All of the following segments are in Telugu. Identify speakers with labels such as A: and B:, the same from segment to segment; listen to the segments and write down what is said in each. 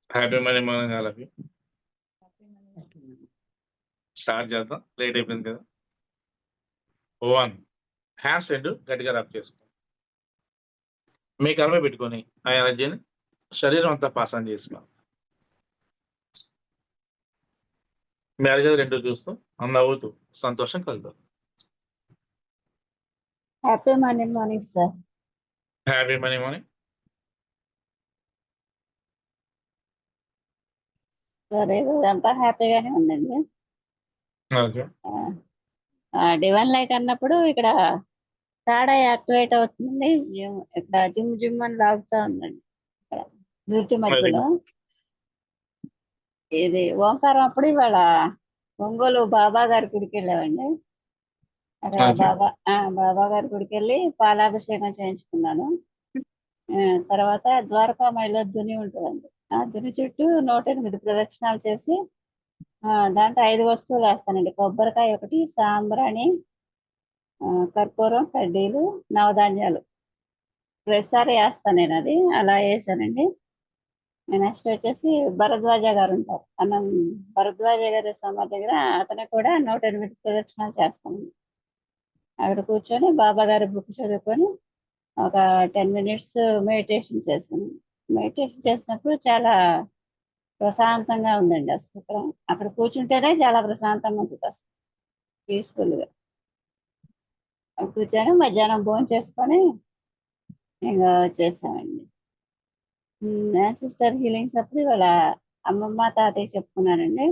A: హ్యాపీ మనీ మార్నింగ్ వాళ్ళకి స్టార్ట్ చేద్దాం. లేట్ అయిపోయింది కదా. 1 హ్యాండ్స్ 2 గట్టిగా రబ్ చేసుకో. మీ కలమే పెట్టుకొని ఆ ఎనర్జీని శరీరం అంతా పాస్ ఆన్ చేసుకో. మీ అడిగేది 2 చూస్తూ నవ్వుతూ సంతోషం కలుగుతుంది.
B: Happy morning sir.
A: Happy money morning.
B: Sir ఇదంతా హ్యాపీగానే ఉందండి.
A: ఓకే.
B: డివైన్ లైట్ అన్నప్పుడు ఇక్కడ తాడ యాక్టివేట్ అవుతుంది. ఇక్కడ జిమ్ జిమ్ అని లాగుతా ఉందండి ఇక్కడ బ్యూటీ మధ్యలో. ఇది ఓంకారం అప్పుడు ఇవాళ ఒంగోలు బాబా గారి గుడికి వెళ్ళామండి. అక్కడ బాబా గారి గుడికి వెళ్ళి పాలాభిషేకం చేయించుకున్నాను. తర్వాత ద్వారకామాయిలో దుని ఉంటుందండి. ఆ దుని చుట్టూ 108 ప్రదక్షిణాలు చేసి దాంట్లో 5 వస్తువులు వేస్తానండి. కొబ్బరికాయ ఒకటి, సాంబ్రాణి, కర్పూరం, కడ్డీలు, నవధాన్యాలు ప్రతిసారి వేస్తాను నేను. అది అలా వేసానండి. నెక్స్ట్ వచ్చేసి భరద్వాజ గారు ఉంటారు, భరద్వాజ గారి సమాధి దగ్గర అతను కూడా 108 ప్రదక్షిణాలు చేస్తాను. అక్కడ కూర్చొని బాబా గారి బుక్ చదువుకొని ఒక 10 మినిట్స్ మెడిటేషన్ చేశాను. మెడిటేషన్ చేసినప్పుడు చాలా ప్రశాంతంగా ఉందండి. అసలు అక్కడ కూర్చుంటేనే చాలా ప్రశాంతంగా ఉంటుంది, అసలు పీస్ఫుల్గా. కూర్చొని మధ్యాహ్నం భోజనం చేసుకొని ఇంకా వచ్చేసామండి. సిస్టర్ హీలింగ్స్ అప్పుడు ఇవాళ అమ్మమ్మ తాతయ్య చెప్పుకున్నానండి.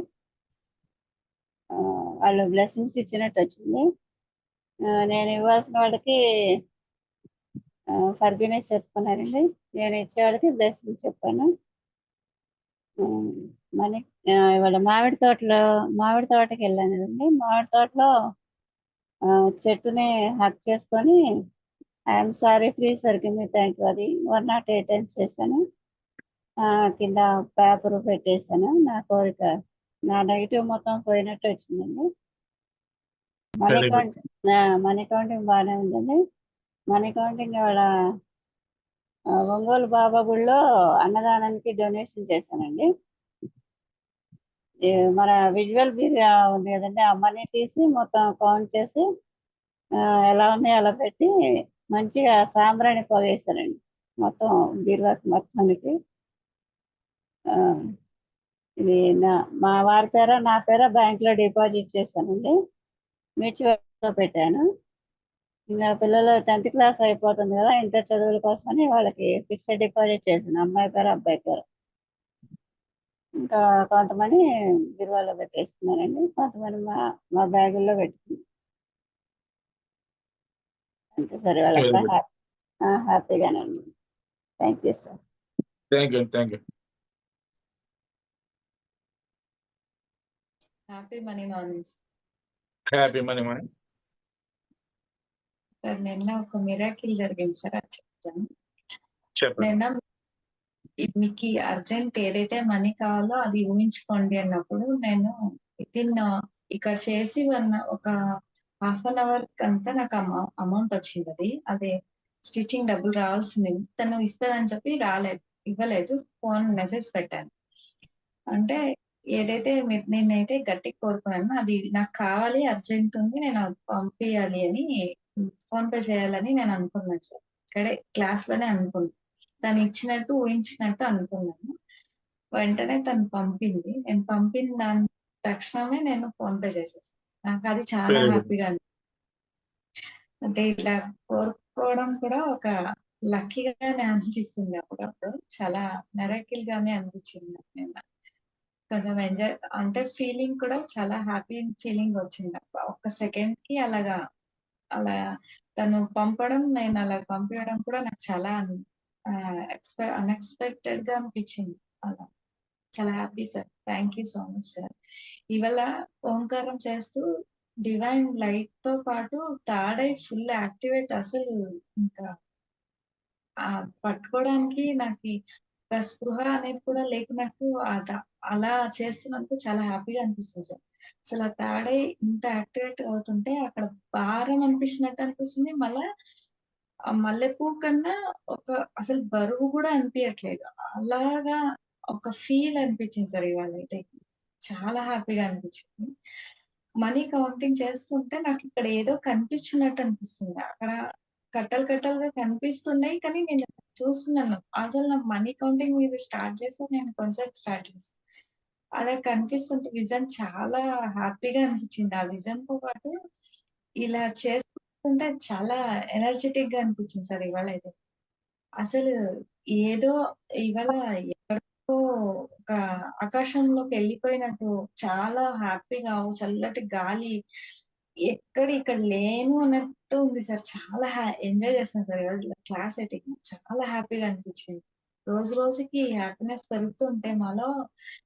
B: వాళ్ళు బ్లెస్సింగ్స్ ఇచ్చినట్టు వచ్చింది. నేను ఇవ్వాల్సిన వాళ్ళకి ఫర్గినెస్ చెప్పుకున్నారండి. నేను ఇచ్చేవాళ్ళకి బ్లెస్సింగ్ చెప్పాను. మనీ ఇవాళ మామిడి తోటకి వెళ్ళాను కదండి. మామిడి తోటలో చెట్టుని హక్ చేసుకొని I'm sorry please forgive me, thank you అది 108 టైమ్స్ చేశాను. కింద పేపర్ పెట్టేశాను. నా కోరిక, నా నెగిటివ్ మొత్తం పోయినట్టు వచ్చిందండి. మనీ కౌంటింగ్ బాగానే ఉందండి. మనీ కౌంటింగ్ ఇవాళ ఒంగోలు బాబా గుడిలో అన్నదానానికి డొనేషన్ చేశానండి. మన విజువల్ బీరువా ఉంది కదండి, ఆ మనీ తీసి మొత్తం కౌంట్ చేసి ఎలా ఉన్నాయో అలా పెట్టి మంచిగా సాంబ్రాణి పొగేశానండి మొత్తం బీరువాకి మొత్తానికి. ఇది మా వారి పేర నా పేర బ్యాంక్లో డిపాజిట్ చేశానండి. మ్యూచువల్లో పెట్టాను. ఇంకా పిల్లలు 10th క్లాస్ అయిపోతుంది కదా, ఇంటర్ చదువుల కోసమని వాళ్ళకి ఫిక్స్డ్ డిపాజిట్ చేశాను, అమ్మాయి పేరు అబ్బాయి పేరు. ఇంకా కొంతమంది బీరువాలో పెట్టేసుకున్నారండి, కొంతమంది మా బ్యాగుల్లో పెట్టుకున్నాను. అంతే సార్, వాళ్ళ హ్యాపీగానే ఉంది. Thank you sir.
A: Thank you.
C: Happy money morning.
A: Happy money morning
C: sir. నిన్న ఒక మిరాకిల్ జరిగింది సార్, అది చెప్తాను.
A: చెప్పండి.
C: నిన్న మీకు అర్జెంట్ ఏదైతే మనీ కావాలో అది ఊహించుకోండి అన్నప్పుడు నేను ఇక్కడ చేసి ఒక ½ an hour అంతా నాకు అమౌంట్ వచ్చింది. అదే స్టిచ్చింగ్ డబ్బులు రావాల్సింది, తను ఇస్తానని చెప్పి ఇవ్వలేదు. ఫోన్ మెసేజ్ పెట్టాను. అంటే ఏదైతే నేనైతే గట్టిగా కోరుకున్నాను, అది నాకు కావాలి, అర్జెంట్ ఉంది, నేను పంపించాలి అని, ఫోన్ పే చేయాలని నేను అనుకున్నాను సార్. ఇక్కడే క్లాస్ లోనే అనుకున్నాను. తను ఇచ్చినట్టు ఊహించినట్టు అనుకున్నాను. వెంటనే తను పంపింది. నేను పంపిన దాని తక్షణమే నేను ఫోన్ పే చేసేసాను. నాకు అది చాలా హ్యాపీగా అనిపించింది. అంటే ఇట్లా కోరుకోవడం కూడా ఒక లక్కీగానే అనిపిస్తుంది. అప్పుడప్పుడు చాలా మెరాకిల్ గానే అనిపించింది నాకు. కొంచెం ఎంజాయ్ అంటే ఫీలింగ్ కూడా చాలా హ్యాపీ ఫీలింగ్ వచ్చింది. ఒక సెకండ్ కి అలా తను పంపడం, నేను అలా పంపించడం కూడా నాకు చాలా అన్ఎక్స్పెక్టెడ్ గా అనిపించింది. అలా చాలా happy sir. Thank you so much sir. ఇవాళ ఓంకారం చేస్తూ డివైన్ లైట్ తో పాటు తాడై ఫుల్ యాక్టివేట్, అసలు ఇంకా పట్టుకోవడానికి నాకు ఒక స్పృహ అనేది కూడా లేకున్నట్టు అలా చేస్తున్నందుకు చాలా హ్యాపీగా అనిపిస్తుంది సార్. అసలు ఆ తాడే ఇంత యాక్టివేట్ అవుతుంటే అక్కడ భారం అనిపించినట్టు అనిపిస్తుంది. మళ్ళా ఆ మల్లెపూ కన్నా అసలు బరువు కూడా అనిపించట్లేదు. అలాగా ఒక ఫీల్ అనిపించింది సార్ ఇవాళైతే. చాలా హ్యాపీగా అనిపించింది. మనీ కౌంటింగ్ చేస్తుంటే నాకిక్కడ ఏదో కనిపించినట్టు అనిపిస్తుంది. అక్కడ కట్టలు కట్టలుగా కనిపిస్తున్నాయి. కానీ నేను చూస్తున్నాను. అసలు నాకు మనీ కౌంటింగ్ మీరు స్టార్ట్ చేస్తే నేను కొంతసేపు స్టార్ట్ చేశాను. అలా కనిపిస్తుంటే విజన్ చాలా హ్యాపీగా అనిపించింది. ఆ విజన్‌తో పాటు ఇలా చేస్తుంటే చాలా ఎనర్జిటిక్‌గా అనిపించింది సార్ ఇవాళైతే. అసలు ఏదో ఇవాళ ఎక్కడికో ఒక ఆకాశంలోకెళ్ళిపోయినట్టు చాలా హ్యాపీగా ఓ చల్లటి గాలి ఇక్కడ లేను అన్నట్టు ఉంది సార్. చాలా ఎంజాయ్ చేస్తున్నాను సార్ ఇవాళ క్లాస్ అయితే. చాలా హ్యాపీగా అనిపించింది. రోజు రోజుకి హ్యాపీనెస్ పెరుగుతుంటే మాలో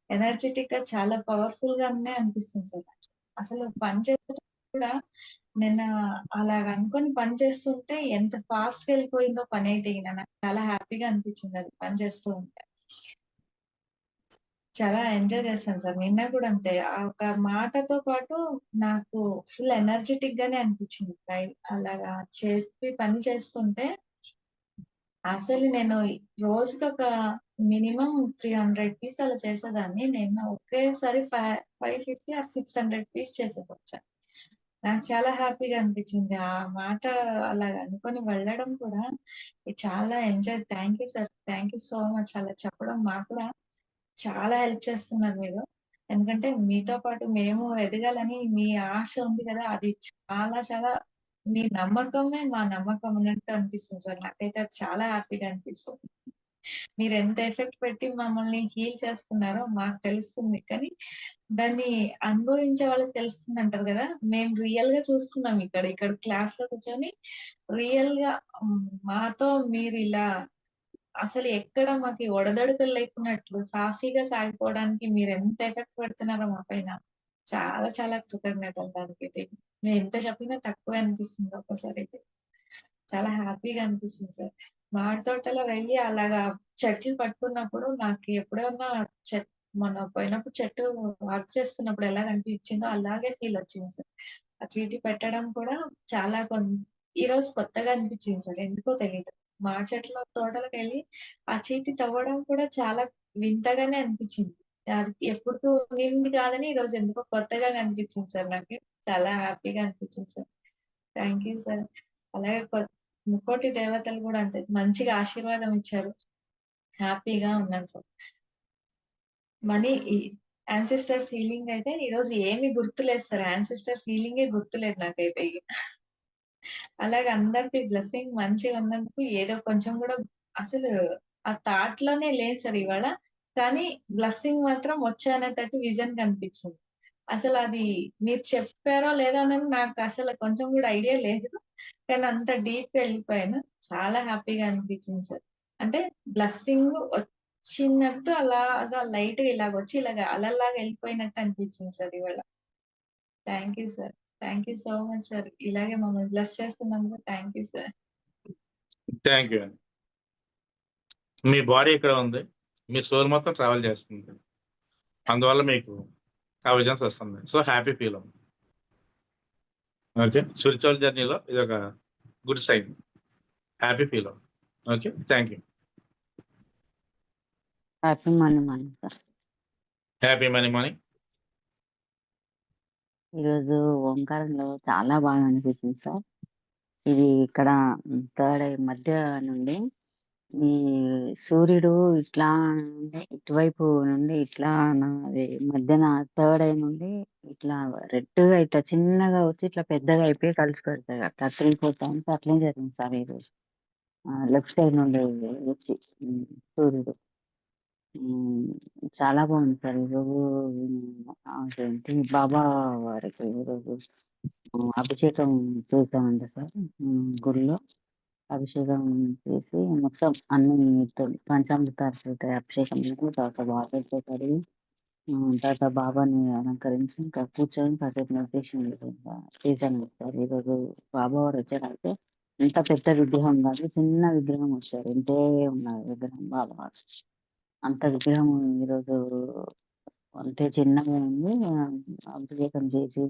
C: ఎనర్జిటిక్‌గా చాలా పవర్‌ఫుల్‌గానే అనిపిస్తుంది సార్. అసలు పని చేసేటప్పుడు కూడా నేను అలాగ అనుకోని పని చేస్తుంటే ఎంత ఫాస్ట్‌గా వెళ్ళిపోయిందో పనైతే గిన నాకు చాలా హ్యాపీగా అనిపించింది అది పని చేస్తూ ఉంటే. చాలా ఎంజాయ్ చేశాను సార్. నిన్న కూడా అంతే. ఆ ఒక మాటతో పాటు నాకు ఫుల్ ఎనర్జిటిక్ గానే అనిపించింది. అలాగా చేసి పని చేస్తుంటే అసలు నేను రోజుకొక మినిమమ్ 300 పీస్ అలా చేసేదాన్ని. నేను ఒకేసారి 550 ఆర్ 600 పీస్ చేసేకొచ్చా. నాకు చాలా హ్యాపీగా అనిపించింది. ఆ మాట అలాగ అనుకోని వెళ్ళడం కూడా చాలా enjoy thank you sir. Thank you so much. అలా చెప్పడం మాకు కూడా చాలా హెల్ప్ చేస్తున్నారు మీరు. ఎందుకంటే మీతో పాటు మేము ఎదగాలని మీ ఆశ ఉంది కదా! అది చాలా చాలా మీ నమ్మకమే మా నమ్మకం అన్నట్టు అనిపిస్తుంది సార్. నాకైతే అది చాలా హ్యాపీగా అనిపిస్తుంది. మీరెంత ఎఫర్ట్ పెట్టి మమ్మల్ని హీల్ చేస్తున్నారో మాకు తెలుస్తుంది. కానీ దాన్ని అనుభవించే వాళ్ళకి తెలుస్తుందంటారు గదా! మేము రియల్‌గా చూస్తున్నాం ఇక్కడ. ఇక్కడ క్లాస్‌లో కూర్చొని రియల్‌గా మాతో మీరిలా అసలు ఎక్కడ మాకి ఒడదొడుకులు లేకున్నట్లు సాఫీగా సాగిపోవడానికి మీరెంత ఎఫెక్ట్ పెడుతున్నారో మా పైన. చాలా చాలా కృతజ్ఞతలు దానికైతే. నేను ఎంత చెప్పినా తక్కువే అనిపిస్తుంది ఒక్కోసారయితే. చాలా హ్యాపీగా అనిపిస్తుంది సార్. మామిడి తోటలో వెళ్లి అలాగా చెట్లు పట్టుకున్నప్పుడు నాకు ఎప్పుడన్నా చెట్ మొన్న పోయినప్పుడు చెట్టు వర్క్ చేసుకున్నప్పుడు ఎలాగ అనిపించిందో అలాగే ఫీల్ వచ్చింది సార్. ఆ చీటీ పెట్టడం కూడా చాలా ఈరోజు కొత్తగా అనిపించింది సార్. ఎందుకో తెలీదు. మామిడి చెట్ల తోటలోకెళ్ళి ఆ చీటీ తవ్వడం కూడా చాలా వింతగానే అనిపించింది. అది ఎప్పుడు ఉన్నింది కాదని ఈరోజు ఎందుకో కొత్తగా అనిపించింది సార్ నాకు. చాలా హ్యాపీగా అనిపించింది సార్. Thank you sir. అలాగే ముక్కోటి దేవతలు గూడా అంతే. మంచిగా ఆశీర్వాదం ఇచ్చారు. హ్యాపీగా ఉన్నాను సార్. మనీ ఈ యాన్సెస్టర్స్ హీలింగ్ అయితే ఈరోజు ఏమి గుర్తులేదు సార్. యాన్సెస్టర్స్ హీలింగే గుర్తులేదు నాకైతే ఇగ. అలాగే అందరిది బ్లెస్సింగ్ మంచిగున్నందుకు ఏదో కొంచెం గూడా అసలు ఆ థాట్‌లోనే లేదు సార్ ఇవాళ. కానీ బ్లెస్సింగ్ మాత్రం వచ్చానన్నట్టు విజన్ కనిపించింది. అసలది మీరు చెప్పారో లేదో అని నాకసలు కొంచెం గూడా ఐడియా లేదు. కానీ అంత డీప్‌గా ఎళ్ళిపోయాను. చాలా హ్యాపీగా అనిపించింది సార్. అంటే బ్లెస్సింగ్ వచ్చినట్టు అలాగా లైట్‌గా ఇలాగొచ్చి ఇలాగ అలల్లాగా ఎళ్ళిపోయినట్టు అనిపించింది సార్ ఇవాళ. Thank you sir. Thank you so much sir. ఇలాగే మమ్మల్ని బ్లెస్ చేస్తున్నందుకు thank you sir.
A: Thank you అండి. మీ బాడీ ఇక్కడ ఉంది. మీ సోల్ మొత్తం ట్రావెల్ చేస్తుంది. అందువల్ల మీకు ఆ విజన్స్ వస్తుంది. సో హ్యాపీ ఫీల్ ఉంది. ఓకే. స్పిరిచువల్ జర్నీలో ఇదొక గుడ్ సైన్. హ్యాపీ ఫీల్ ఉంది. Okay. Thank you.
D: Happy morning sir.
A: Happy money money.
D: ఈరోజు ఓంకారంలో చాలా బాగా అనిపించింది సార్. ఇది ఇక్కడ థర్డ్ ఐ మధ్య నుండి ఈ సూర్యుడు ఇట్లా నుండి ఇటువైపు నుండి ఇట్లా అది మధ్యన థర్డ్ ఐ నుండి ఇట్లా రెడ్‌గా ఇట్లా చిన్నగా వచ్చి ఇట్లా పెద్దగా అయిపోయి కలిసిపెడతాయి. అట్లా 3, 4 టైమ్స్ అట్లనే జరిగింది సార్ ఈరోజు. లెఫ్ట్ సైడ్ నుండి వచ్చి సూర్యుడు. చాలా బాగుంది సార్. ఈరోజు అదేంటి బాబా వారికి ఈరోజు అభిషేకం చేశామండి సార్. గుడిలో అభిషేకం చేసి మొత్తం అన్ని పంచామృతాలతోటి అభిషేకం చేసి తర్వాత వాటర్‌తో కడిగి తర్వాత బాబాని అలంకరించి ఇంకా కూర్చొని కాసేపు మెడిటేషన్ చేశాను సార్. ఈరోజు బాబా వారు వచ్చారైతే ఇంత పెద్ద విగ్రహం కాదు, చిన్న విగ్రహం వచ్చారు. ఇంతే ఉన్నది విగ్రహం బాబా వారు. అంత విగ్రహం ఈరోజు అంటే చిన్నగా ఉంది. అభిషేకం చేసి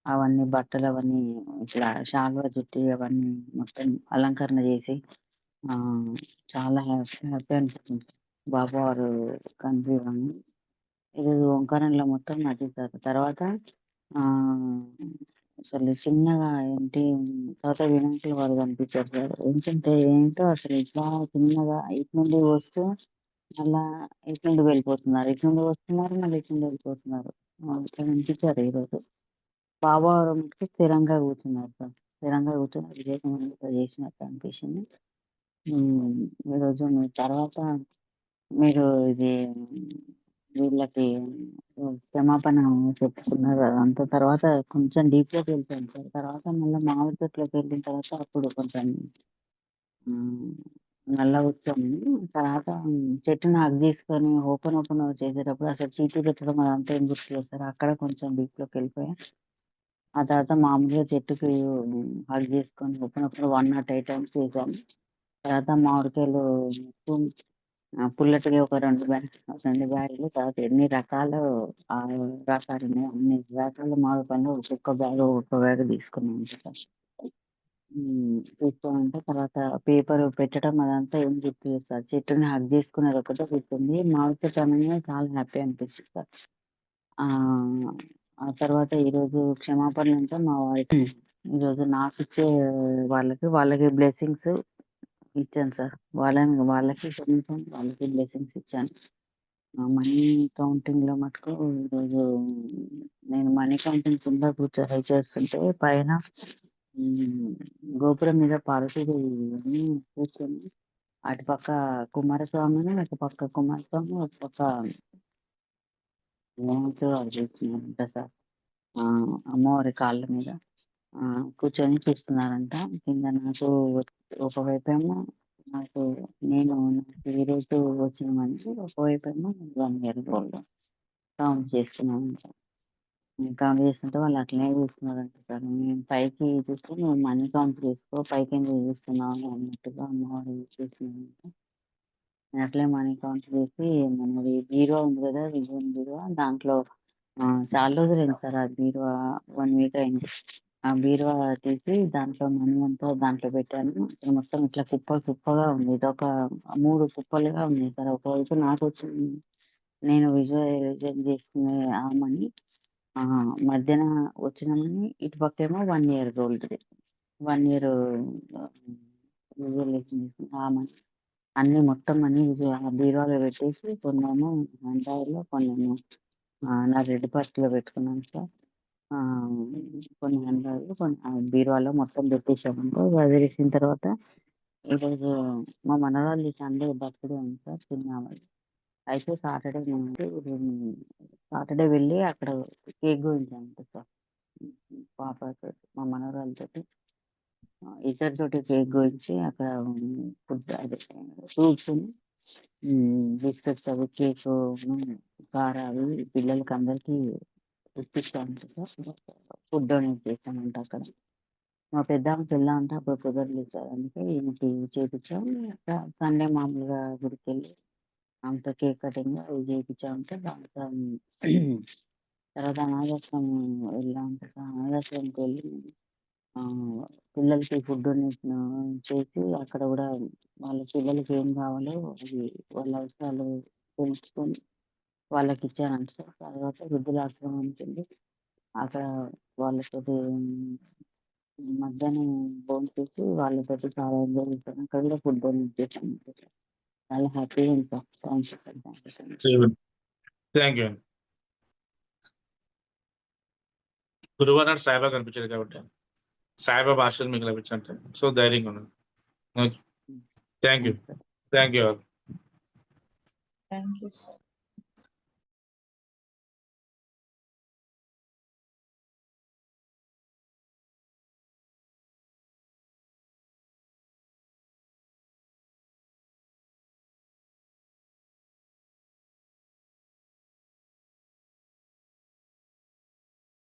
D: అవన్నీ బట్టలు అవన్నీ ఇట్లా శాలువా చుట్టి అవన్నీ మొత్తం అలంకరణ చేసి చాలా హ్యాపీ అనిపించింది. బాబా వారు కన్సీవ్ అని ఈరోజు ఓంకారంలో మొత్తం నటిస్తారు. తర్వాత అసలు చిన్నగా ఏంటి తర్వాత వినాయకుల వారు కనిపించారు సార్. ఏంటో అసలు ఇట్లా చిన్నగా ఇటు నుండి వస్తూ మళ్ళా ఇటు నుండి వెళ్ళిపోతున్నారు, ఇటు నుండి వస్తున్నారు, మళ్ళీ ఇటు నుండి వెళ్ళిపోతున్నారు. ఇట్లా కనిపించారు ఈరోజు. బాబా వారు మటుకు స్థిరంగా కూర్చున్నారు సార్. స్థిరంగా కూర్చొని వివేకం చేసినట్టు అనిపించింది. ఈరోజు మీ తర్వాత మీరు ఇది వీళ్ళకి క్షమాపణ చెప్పుకున్నారు. అదంతా తర్వాత కొంచెం డీప్‌లోకి వెళ్ళిపోయాను సార్. తర్వాత మళ్ళా మామిడి చెట్లోకి వెళ్ళిన తర్వాత అప్పుడు కొంచెం నల్లగొచ్చాము. తర్వాత చెట్టుని హగ్ చేసుకొని ఓపెన్ చేసేటప్పుడు అసలు చీటీ పెట్టడం అదంతా ఏం గుర్తులేదు సార్. అక్కడ కొంచెం డీప్‌లోకి వెళ్ళిపోయా. ఆ తర్వాత మామూలుగా చెట్టుకి హగ్ చేసుకొని ఓపెన్ 108 టైమ్స్ చేశాను. తర్వాత మామిడికాయలు పుల్లటివి ఒక 2 బ్యాగులు. తర్వాత ఎన్ని రకాలు రకాలున్నాయి, అన్ని రకాల మామిడి పండ్లు ఒక్కొక్క బ్యాగ్ తీసుకున్నాను సార్. తీసుకోమంటే తర్వాత పేపర్ పెట్టడం అదంతా ఏం గుర్తులేదు సార్. చెట్టుని హగ్ చేసుకునేది ఒకటే గుర్తుంది. మామిడి చెట్టు అనగానే చాలా హ్యాపీ అనిపించింది సార్. ఆ తర్వాత ఈరోజు క్షమాపణలు అంటే మా వారికి ఈరోజు నాకిచ్చే వాళ్ళకి బ్లెస్సింగ్స్ ఇచ్చాను సార్. వాళ్ళకి కనీసం వాళ్ళకి బ్లెస్సింగ్స్ ఇచ్చాను. మనీ కౌంటింగ్‌లో మటుకు ఈరోజు నేను మనీ కౌంటింగ్ కింద ట్రై చేస్తుంటే పైన గోపురం మీద పార్వతీదేవి కూర్చొని అటుపక్క కుమారస్వామిని, ఇటుపక్క కుమారస్వామి, ఒక పక్క కూర్చున్నారంట సార్. అమ్మవారి కాళ్ళ మీద కూర్చొని చూస్తున్నారంట. కింద నాకు ఒకవైపేమో నాకు ఈరోజు వచ్చిన మనిషి, ఒకవైపేమో 1 ఇయర్ ఓల్డ్ కౌంట్ చేస్తున్నానంట. కౌంట్ చేస్తుంటే వాళ్ళు అట్లనే చూస్తున్నారంట సార్. నేను పైకి చూస్తే నువ్వు మనీ కౌంట్ చేసుకో, పైకెందుకు చూస్తున్నావు అన్నట్టుగా అమ్మవారు చూస్తున్నారంట. నేను అట్లే మనీ కౌంట్ చేసి మనది బీరువా ఉంది కదా, విజయన్ బీరువా, దాంట్లో చాలా రోజులైంది సార్ ఆ బీరువా 1 వీక్ అయింది. ఆ బీరువా తీసి దాంట్లో మనీ అంతా దాంట్లో పెట్టాను. అసలు మొత్తం ఇట్లా కుప్పగా ఉంది. ఇదొక 3 కుప్పలుగా ఉన్నాయి సార్. ఒకవైపు నాకొచ్చింది, నేను విజువలైజేషన్ చేసుకునే ఆ మనీ, మధ్యన వచ్చిన మనీ, ఇటుపక్కేమో 1 ఇయర్ ఓల్డ్‌ది. 1 ఇయర్ విజువలైజేషన్ చేసుకున్న ఆ మనీ అన్నీ మొత్తం అన్నీ బీరువాలో పెట్టేసి కొన్నేమో హ్యాండ్ బ్యాగ్‌లో, కొన్నేమో నా రెడ్ పర్స్‌లో పెట్టుకున్నాను సార్. కొన్ని హ్యాండ్ బ్యాగ్‌లో, కొన్ని బీరువాలో మొత్తం పెట్టేసామండి. వదిలేసిన తర్వాత ఈరోజు మా మనవరాలిది సండే బర్త్‌డే ఉంది సార్, చిన్నామెది. అయితే సాటర్డే వెళ్ళి అక్కడ కేక్ కోయించామంట సార్. పాపతోటి, మా మనవరాలితోటి ఇద్దరితోటి కేక్ కోయించి అక్కడ ఫుడ్ అదే ఫ్రూట్స్‌ని, బిస్కెట్స్ అవి, కేకును, కార అవి పిల్లలకి అందరికీ ఇప్పించామంట సార్. ఫుడ్ డొనేట్ చేశామంట అక్కడ. మా పెద్దామె పెళ్ళామంటే అప్పుడు కుదరలేదు సార్. అందుకే ఈమెకి చేపించాం. సండే మామూలుగా గుడికెళ్ళి ఆమెతో కేక్ కటింగ్ అవి చేపించామంటే తర్వాత అనాథాశ్రమం వెళ్ళామంట సార్. అనాథాశ్రమంకి వెళ్ళి పిల్లలకి ఫుడ్ డొనేషన్ చేసి అక్కడ కూడా వాళ్ళ పిల్లలకి ఏం కావాలో అవి వాళ్ళ అవసరాలు తెలుసుకొని వాళ్ళకి ఇచ్చానంట సార్. తర్వాత వృద్ధులాశ్రమానికి వెళ్ళి అక్కడ వాళ్ళతోటి మధ్యాహ్నం భోంచేసి వాళ్ళతోటి చాలా ఎంజాయ్ చేశాను. అక్కడ కూడా ఫుడ్ డొనేట్ చేశాను. చాలా హ్యాపీగా ఉంది sir. Thank you sir. Thank you so much.
A: Thank you అండి. గురువారం నాడు సాయిబాబా కనిపించాడు కాబట్టి సాయిబాబా ఆశలు మీకు లభించంటే సో ధైర్యంగా ఉన్నాను. Okay, thank you. Thank you.
C: Thank you sir.